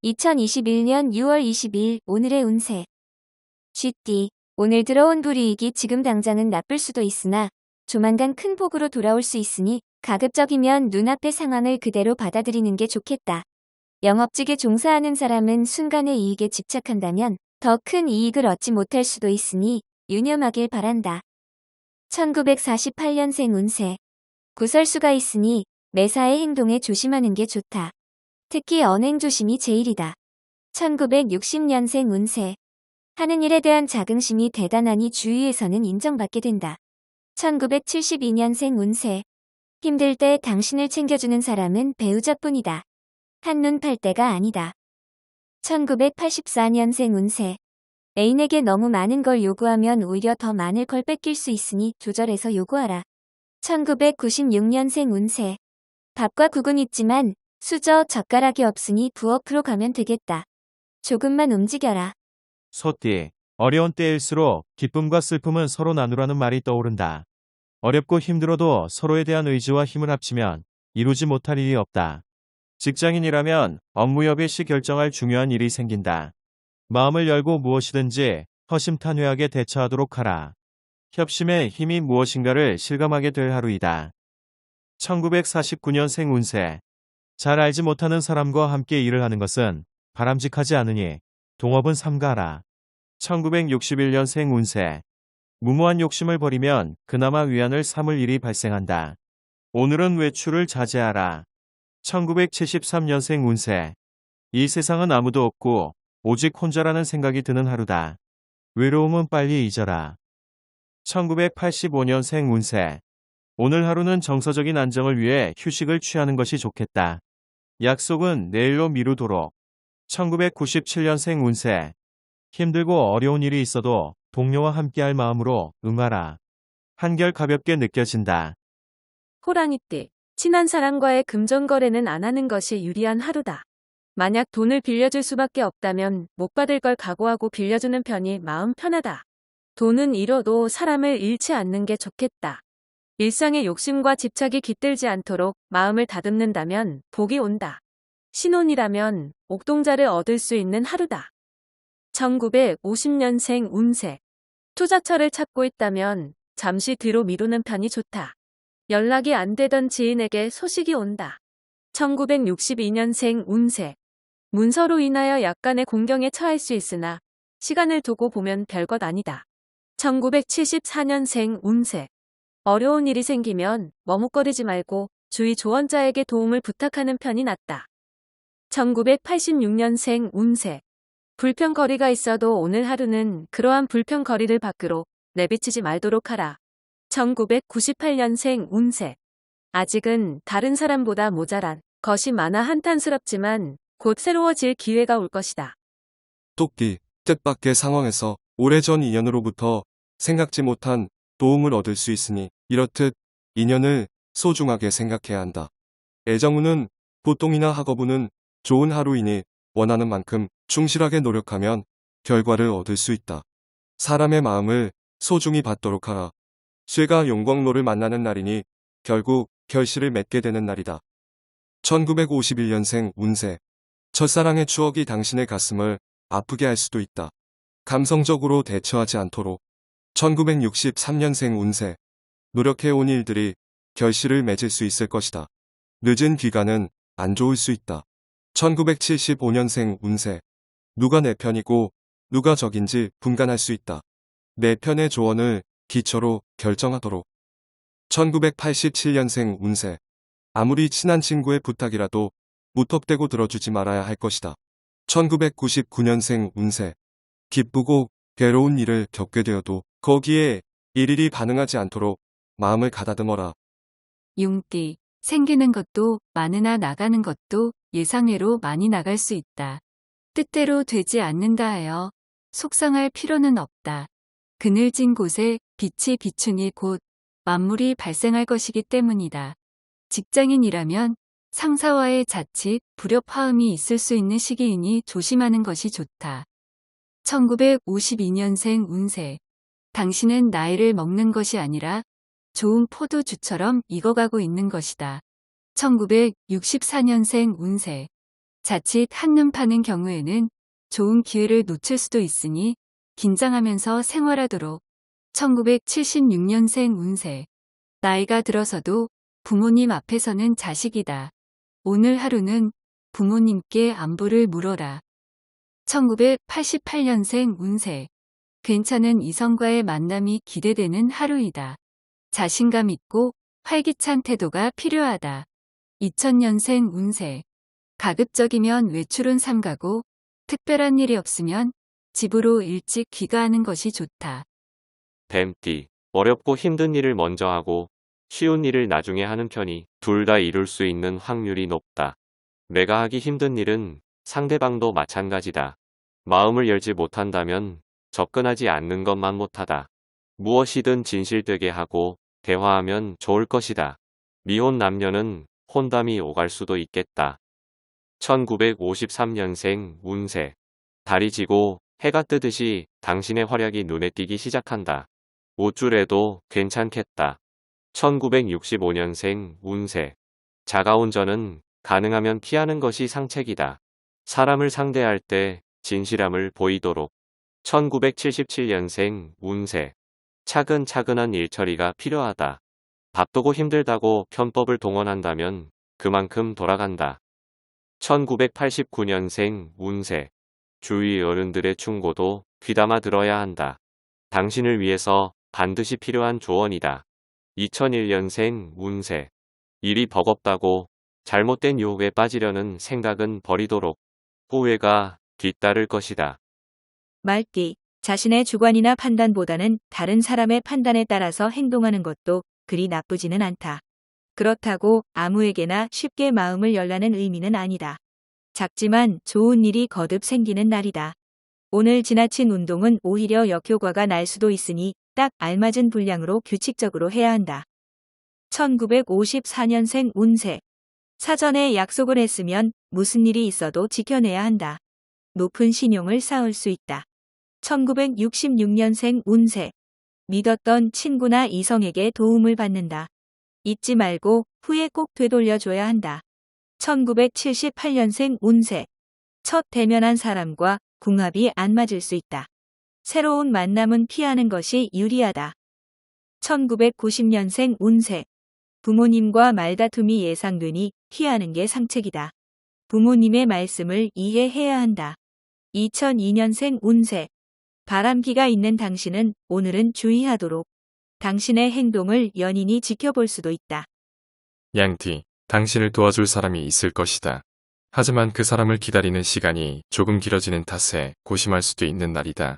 2021년 6월 20일 오늘의 운세. 쥐띠. 오늘 들어온 불이익이 지금 당장은 나쁠 수도 있으나 조만간 큰 복으로 돌아올 수 있으니 가급적이면 눈앞의 상황을 그대로 받아들이는 게 좋겠다. 영업직에 종사하는 사람은 순간의 이익에 집착한다면 더 큰 이익을 얻지 못할 수도 있으니 유념하길 바란다. 1948년생 운세. 구설수가 있으니 매사의 행동에 조심하는 게 좋다. 특히 언행 조심이 제일이다. 1960년생 운세. 하는 일에 대한 자긍심이 대단하니 주위에서는 인정받게 된다. 1972년생 운세. 힘들 때 당신을 챙겨주는 사람은 배우자뿐이다. 한눈 팔 때가 아니다. 1984년생 운세. 애인에게 너무 많은 걸 요구하면 오히려 더 많은 걸 뺏길 수 있으니 조절해서 요구하라. 1996년생 운세. 밥과 국은 있지만 수저, 젓가락이 없으니 부엌으로 가면 되겠다. 조금만 움직여라. 소띠. 어려운 때일수록 기쁨과 슬픔은 서로 나누라는 말이 떠오른다. 어렵고 힘들어도 서로에 대한 의지와 힘을 합치면 이루지 못할 일이 없다. 직장인이라면 업무협의 시 결정할 중요한 일이 생긴다. 마음을 열고 무엇이든지 허심탄회하게 대처하도록 하라. 협심의 힘이 무엇인가를 실감하게 될 하루이다. 1949년생 운세. 잘 알지 못하는 사람과 함께 일을 하는 것은 바람직하지 않으니 동업은 삼가하라. 1961년생 운세. 무모한 욕심을 버리면 그나마 위안을 삼을 일이 발생한다. 오늘은 외출을 자제하라. 1973년생 운세. 이 세상은 아무도 없고 오직 혼자라는 생각이 드는 하루다. 외로움은 빨리 잊어라. 1985년생 운세. 오늘 하루는 정서적인 안정을 위해 휴식을 취하는 것이 좋겠다. 약속은 내일로 미루도록. 1997년생 운세. 힘들고 어려운 일이 있어도 동료와 함께할 마음으로 응하라. 한결 가볍게 느껴진다. 호랑이띠. 친한 사람과의 금전거래는 안 하는 것이 유리한 하루다. 만약 돈을 빌려줄 수밖에 없다면 못 받을 걸 각오하고 빌려주는 편이 마음 편하다. 돈은 잃어도 사람을 잃지 않는 게 좋겠다. 일상의 욕심과 집착이 깃들지 않도록 마음을 다듬는다면 복이 온다. 신혼이라면 옥동자를 얻을 수 있는 하루다. 1950년생 운세. 투자처를 찾고 있다면 잠시 뒤로 미루는 편이 좋다. 연락이 안 되던 지인에게 소식이 온다. 1962년생 운세. 문서로 인하여 약간의 공경에 처할 수 있으나 시간을 두고 보면 별것 아니다. 1974년생 운세. 어려운 일이 생기면 머뭇거리지 말고 주위 조언자에게 도움을 부탁하는 편이 낫다. 1986년생 운세. 불평거리가 있어도 오늘 하루는 그러한 불평거리를 밖으로 내비치지 말도록 하라. 1998년생 운세. 아직은 다른 사람보다 모자란 것이 많아 한탄스럽지만 곧 새로워질 기회가 올 것이다. 토끼. 뜻밖의 상황에서 오래전 인연으로부터 생각지 못한 도움을 얻을 수 있으니 이렇듯 인연을 소중하게 생각해야 한다. 애정운은 보통이나 학업운은 좋은 하루이니 원하는 만큼 충실하게 노력하면 결과를 얻을 수 있다. 사람의 마음을 소중히 받도록 하라. 쇠가 용광로를 만나는 날이니 결국 결실을 맺게 되는 날이다. 1951년생 운세. 첫사랑의 추억이 당신의 가슴을 아프게 할 수도 있다. 감성적으로 대처하지 않도록. 1963년생 운세. 노력해온 일들이 결실을 맺을 수 있을 것이다. 늦은 귀가는 안 좋을 수 있다. 1975년생 운세. 누가 내 편이고 누가 적인지 분간할 수 있다. 내 편의 조언을 기초로 결정하도록. 1987년생 운세. 아무리 친한 친구의 부탁이라도 무턱대고 들어주지 말아야 할 것이다. 1999년생 운세. 기쁘고 괴로운 일을 겪게 되어도 거기에 일일이 반응하지 않도록 마음을 가다듬어라. 용띠. 생기는 것도 많으나 나가는 것도 예상외로 많이 나갈 수 있다. 뜻대로 되지 않는다 하여 속상할 필요는 없다. 그늘진 곳에 빛이 비추니 곧 만물이 발생할 것이기 때문이다. 직장인이라면 상사와의 자칫 불협화음이 있을 수 있는 시기이니 조심하는 것이 좋다. 1952년생 운세. 당신은 나이를 먹는 것이 아니라 좋은 포도주처럼 익어가고 있는 것이다. 1964년생 운세. 자칫 한눈 파는 경우에는 좋은 기회를 놓칠 수도 있으니 긴장하면서 생활하도록. 1976년생 운세. 나이가 들어서도 부모님 앞에서는 자식이다. 오늘 하루는 부모님께 안부를 물어라. 1988년생 운세. 괜찮은 이성과의 만남이 기대되는 하루이다. 자신감 있고 활기찬 태도가 필요하다. 2000년생 운세. 가급적이면 외출은 삼가고 특별한 일이 없으면 집으로 일찍 귀가하는 것이 좋다. 뱀띠. 어렵고 힘든 일을 먼저 하고 쉬운 일을 나중에 하는 편이 둘 다 이룰 수 있는 확률이 높다. 내가 하기 힘든 일은 상대방도 마찬가지다. 마음을 열지 못한다면 접근하지 않는 것만 못하다. 무엇이든 진실되게 하고 대화하면 좋을 것이다. 미혼 남녀는 혼담이 오갈 수도 있겠다. 1953년생 운세. 달이 지고 해가 뜨듯이 당신의 활약이 눈에 띄기 시작한다. 옷줄에도 괜찮겠다. 1965년생 운세. 자가운전은 가능하면 피하는 것이 상책이다. 사람을 상대할 때 진실함을 보이도록. 1977년생 운세. 차근차근한 일처리가 필요하다. 바쁘고 힘들다고 편법을 동원한다면 그만큼 돌아간다. 1989년생 운세. 주위 어른들의 충고도 귀담아 들어야 한다. 당신을 위해서 반드시 필요한 조언이다. 2001년생 운세. 일이 버겁다고 잘못된 유혹에 빠지려는 생각은 버리도록. 후회가 뒤따를 것이다. 말띠, 자신의 주관이나 판단보다는 다른 사람의 판단에 따라서 행동하는 것도 그리 나쁘지는 않다. 그렇다고 아무에게나 쉽게 마음을 열라는 의미는 아니다. 작지만 좋은 일이 거듭 생기는 날이다. 오늘 지나친 운동은 오히려 역효과가 날 수도 있으니 딱 알맞은 분량으로 규칙적으로 해야 한다. 1954년생 운세. 사전에 약속을 했으면 무슨 일이 있어도 지켜내야 한다. 높은 신용을 쌓을 수 있다. 1966년생 운세. 믿었던 친구나 이성에게 도움을 받는다. 잊지 말고 후에 꼭 되돌려줘야 한다. 1978년생 운세. 첫 대면한 사람과 궁합이 안 맞을 수 있다. 새로운 만남은 피하는 것이 유리하다. 1990년생 운세. 부모님과 말다툼이 예상되니 피하는 게 상책이다. 부모님의 말씀을 이해해야 한다. 2002년생 운세. 바람기가 있는 당신은 오늘은 주의하도록. 당신의 행동을 연인이 지켜볼 수도 있다. 양띠, 당신을 도와줄 사람이 있을 것이다. 하지만 그 사람을 기다리는 시간이 조금 길어지는 탓에 고심할 수도 있는 날이다.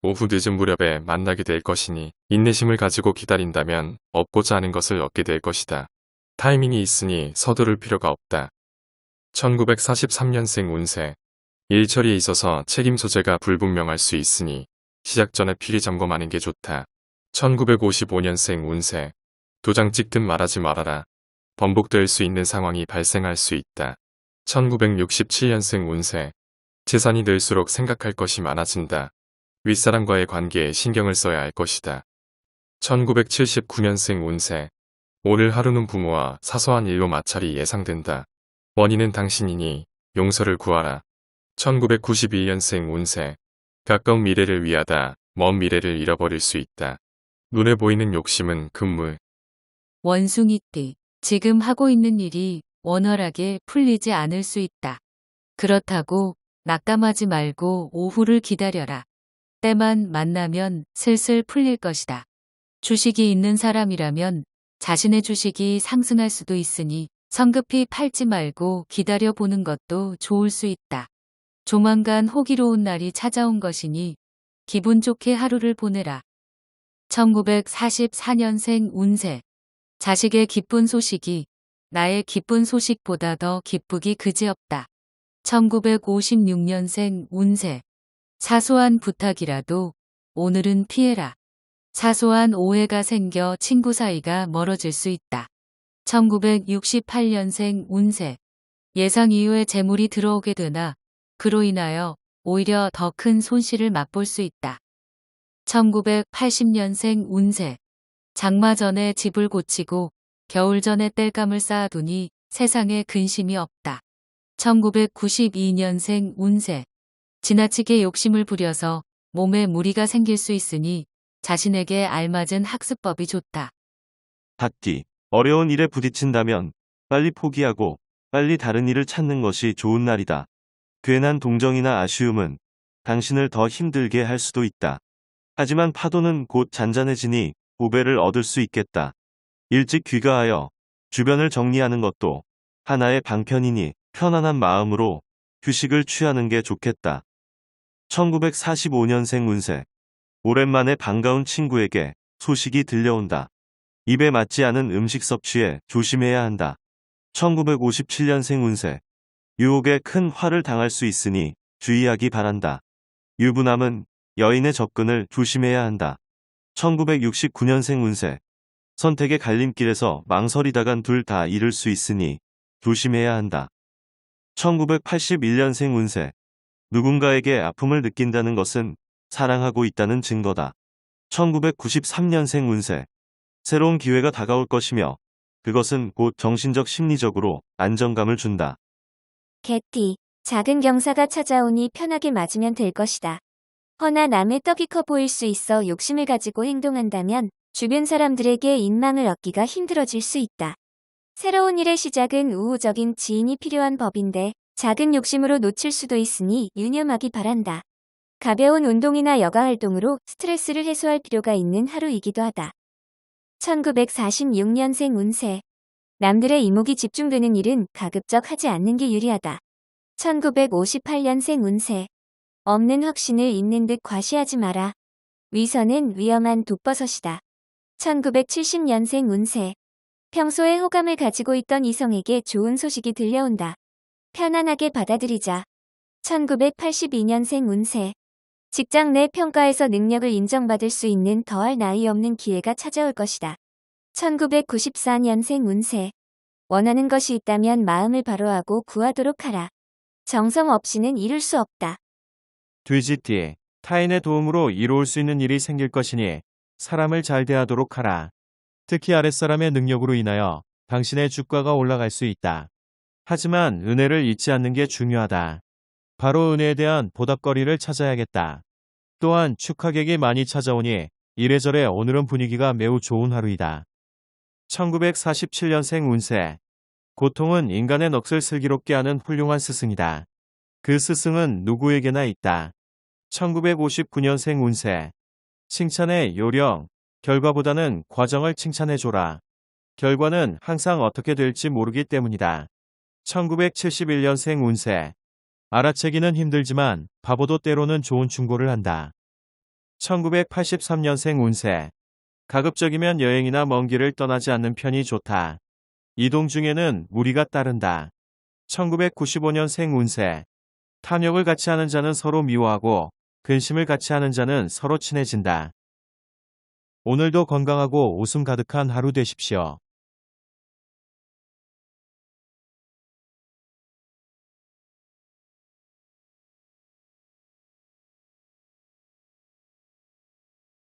오후 늦은 무렵에 만나게 될 것이니 인내심을 가지고 기다린다면 얻고자 하는 것을 얻게 될 것이다. 타이밍이 있으니 서두를 필요가 없다. 1943년생 운세. 일 처리에 있어서 책임 소재가 불분명할 수 있으니 시작 전에 필히 점검하는 게 좋다. 1955년생 운세. 도장 찍듯 말하지 말아라. 번복될 수 있는 상황이 발생할 수 있다. 1967년생 운세. 재산이 늘수록 생각할 것이 많아진다. 윗사람과의 관계에 신경을 써야 할 것이다. 1979년생 운세. 오늘 하루는 부모와 사소한 일로 마찰이 예상된다. 원인은 당신이니 용서를 구하라. 1992년생 운세. 가까운 미래를 위하다 먼 미래를 잃어버릴 수 있다. 눈에 보이는 욕심은 금물. 원숭이띠. 지금 하고 있는 일이 원활하게 풀리지 않을 수 있다. 그렇다고 낙담하지 말고 오후를 기다려라. 때만 만나면 슬슬 풀릴 것이다. 주식이 있는 사람이라면 자신의 주식이 상승할 수도 있으니 성급히 팔지 말고 기다려보는 것도 좋을 수 있다. 조만간 호기로운 날이 찾아온 것이니 기분 좋게 하루를 보내라. 1944년생 운세. 자식의 기쁜 소식이 나의 기쁜 소식보다 더 기쁘기 그지없다. 1956년생 운세. 사소한 부탁이라도 오늘은 피해라. 사소한 오해가 생겨 친구 사이가 멀어질 수 있다. 1968년생 운세. 예상 이후에 재물이 들어오게 되나 그로 인하여 오히려 더 큰 손실을 맛볼 수 있다. 1980년생 운세. 장마 전에 집을 고치고 겨울 전에 땔감을 쌓아두니 세상에 근심이 없다. 1992년생 운세. 지나치게 욕심을 부려서 몸에 무리가 생길 수 있으니 자신에게 알맞은 학습법이 좋다. 닭띠. 어려운 일에 부딪힌다면 빨리 포기하고 빨리 다른 일을 찾는 것이 좋은 날이다. 괜한 동정이나 아쉬움은 당신을 더 힘들게 할 수도 있다. 하지만 파도는 곧 잔잔해지니 보배를 얻을 수 있겠다. 일찍 귀가하여 주변을 정리하는 것도 하나의 방편이니 편안한 마음으로 휴식을 취하는 게 좋겠다. 1945년생 운세. 오랜만에 반가운 친구에게 소식이 들려온다. 입에 맞지 않은 음식 섭취에 조심해야 한다. 1957년생 운세. 유혹에 큰 화를 당할 수 있으니 주의하기 바란다. 유부남은 여인의 접근을 조심해야 한다. 1969년생 운세. 선택의 갈림길에서 망설이다간 둘 다 잃을 수 있으니 조심해야 한다. 1981년생 운세. 누군가에게 아픔을 느낀다는 것은 사랑하고 있다는 증거다. 1993년생 운세. 새로운 기회가 다가올 것이며 그것은 곧 정신적 심리적으로 안정감을 준다. 개띠. 작은 경사가 찾아오니 편하게 맞으면 될 것이다. 허나 남의 떡이 커 보일 수 있어 욕심을 가지고 행동한다면 주변 사람들에게 인망을 얻기가 힘들어질 수 있다. 새로운 일의 시작은 우호적인 지인이 필요한 법인데 작은 욕심으로 놓칠 수도 있으니 유념하기 바란다. 가벼운 운동이나 여가 활동으로 스트레스를 해소할 필요가 있는 하루이기도 하다. 1946년생 운세. 남들의 이목이 집중되는 일은 가급적 하지 않는 게 유리하다. 1958년생 운세. 없는 확신을 있는 듯 과시하지 마라. 위선은 위험한 독버섯이다. 1970년생 운세. 평소에 호감을 가지고 있던 이성에게 좋은 소식이 들려온다. 편안하게 받아들이자. 1982년생 운세. 직장 내 평가에서 능력을 인정받을 수 있는 더할 나위 없는 기회가 찾아올 것이다. 1994년생 운세. 원하는 것이 있다면 마음을 바로하고 구하도록 하라. 정성 없이는 이룰 수 없다. 돼지띠. 타인의 도움으로 이루어질 수 있는 일이 생길 것이니 사람을 잘 대하도록 하라. 특히 아랫사람의 능력으로 인하여 당신의 주가가 올라갈 수 있다. 하지만 은혜를 잊지 않는 게 중요하다. 바로 은혜에 대한 보답거리를 찾아야겠다. 또한 축하객이 많이 찾아오니 이래저래 오늘은 분위기가 매우 좋은 하루이다. 1947년생 운세. 고통은 인간의 넋을 슬기롭게 하는 훌륭한 스승이다. 그 스승은 누구에게나 있다. 1959년생 운세. 칭찬의 요령. 결과보다는 과정을 칭찬해줘라. 결과는 항상 어떻게 될지 모르기 때문이다. 1971년생 운세. 알아채기는 힘들지만 바보도 때로는 좋은 충고를 한다. 1983년생 운세. 가급적이면 여행이나 먼 길을 떠나지 않는 편이 좋다. 이동 중에는 무리가 따른다. 1995년생 운세. 탐욕을 같이 하는 자는 서로 미워하고 근심을 같이 하는 자는 서로 친해진다. 오늘도 건강하고 웃음 가득한 하루 되십시오.